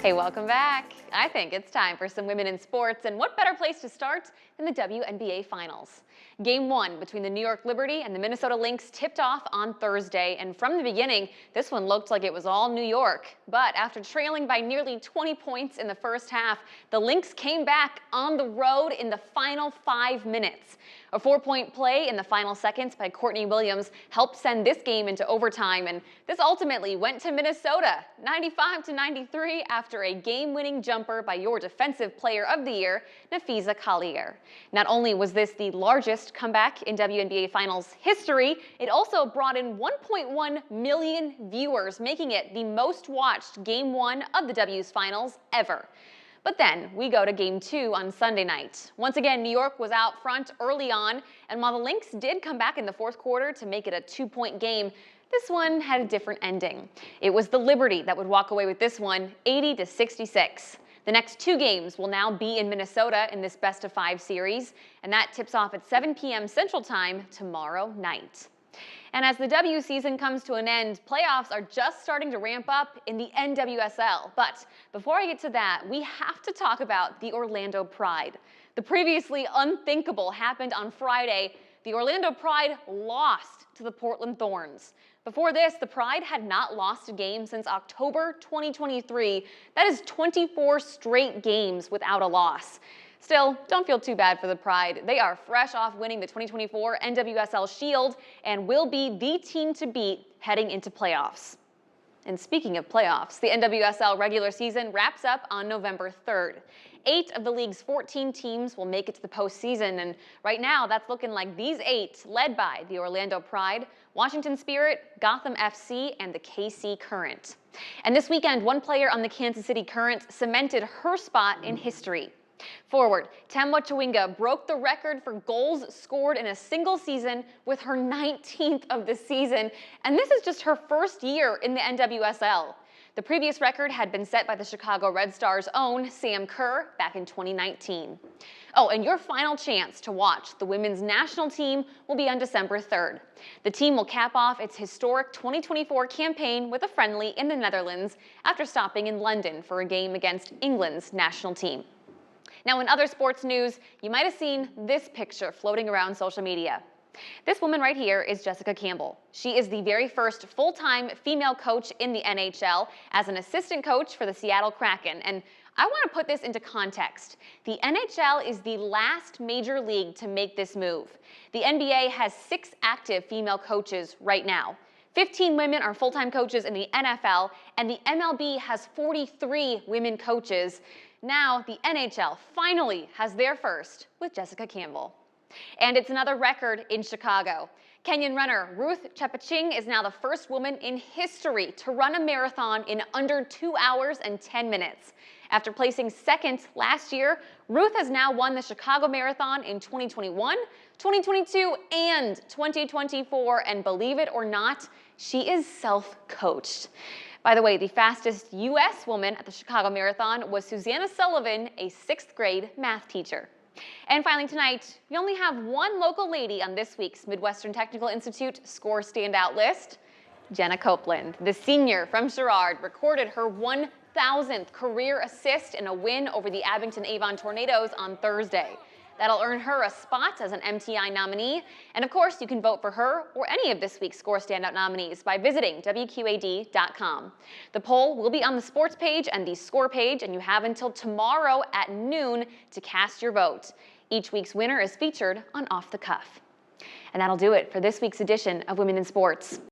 Hey, welcome back. I think it's time for some women in sports, and what better place to start than the WNBA Finals. Game 1 between the New York Liberty and the Minnesota Lynx tipped off on Thursday, and from the beginning, this one looked like it was all New York. But after trailing by nearly 20 points in the first half, the Lynx came back on the road in the final 5 minutes. A 4-point play in the final seconds by Courtney Williams helped send this game into overtime, and this ultimately went to Minnesota, 95-93 after a game-winning jumper by your Defensive Player of the Year, Napheesa Collier. Not only was this the largest comeback in WNBA Finals history, it also brought in 1.1 million viewers, making it the most watched Game 1 of the W's Finals ever. But then we go to Game 2 on Sunday night. Once again, New York was out front early on, and while the Lynx did come back in the fourth quarter to make it a 2-point game, this one had a different ending. It was the Liberty that would walk away with this one, 80-66. The next 2 games will now be in Minnesota in this best-of-5 series, and that tips off at 7 p.m. Central Time tomorrow night. And as the W season comes to an end, playoffs are just starting to ramp up in the NWSL. But before I get to that, we have to talk about the Orlando Pride. The previously unthinkable happened on Friday. The Orlando Pride lost to the Portland Thorns. Before this, the Pride had not lost a game since October 2023. That is 24 straight games without a loss. Still, don't feel too bad for the Pride. They are fresh off winning the 2024 NWSL Shield and will be the team to beat heading into playoffs. And speaking of playoffs, the NWSL regular season wraps up on November 3rd. 8 of the league's 14 teams will make it to the postseason, and right now that's looking like these 8, led by the Orlando Pride, Washington Spirit, Gotham FC, and the KC Current. And this weekend, one player on the Kansas City Current cemented her spot in history. Forward, Temwa Chawinga broke the record for goals scored in a single season with her 19th of the season, and this is just her first year in the NWSL. The previous record had been set by the Chicago Red Stars' own Sam Kerr back in 2019. Oh, and your final chance to watch the women's national team will be on December 3rd. The team will cap off its historic 2024 campaign with a friendly in the Netherlands after stopping in London for a game against England's national team. Now, in other sports news, you might have seen this picture floating around social media. This woman right here is Jessica Campbell. She is the very first full-time female coach in the NHL as an assistant coach for the Seattle Kraken. And I want to put this into context. The NHL is the last major league to make this move. The NBA has 6 active female coaches right now. 15 women are full-time coaches in the NFL, and the MLB has 43 women coaches. Now, the NHL finally has their first with Jessica Campbell. And it's another record in Chicago. Kenyan runner Ruth Chepaching is now the first woman in history to run a marathon in under 2 hours and 10 minutes. After placing second last year, Ruth has now won the Chicago Marathon in 2021, 2022, and 2024, and believe it or not, she is self-coached. By the way, the fastest U.S. woman at the Chicago Marathon was Susanna Sullivan, a 6th grade math teacher. And finally tonight, we only have one local lady on this week's Midwestern Technical Institute Score Standout list. Jenna Copeland, the senior from Sherrard, recorded her 1,000th career assist in a win over the Abington Avon Tornadoes on Thursday. That'll earn her a spot as an MTI nominee. And of course, you can vote for her or any of this week's Score Standout nominees by visiting WQAD.com. The poll will be on the sports page and the score page, and you have until tomorrow at noon to cast your vote. Each week's winner is featured on Off the Cuff. And that'll do it for this week's edition of Women in Sports.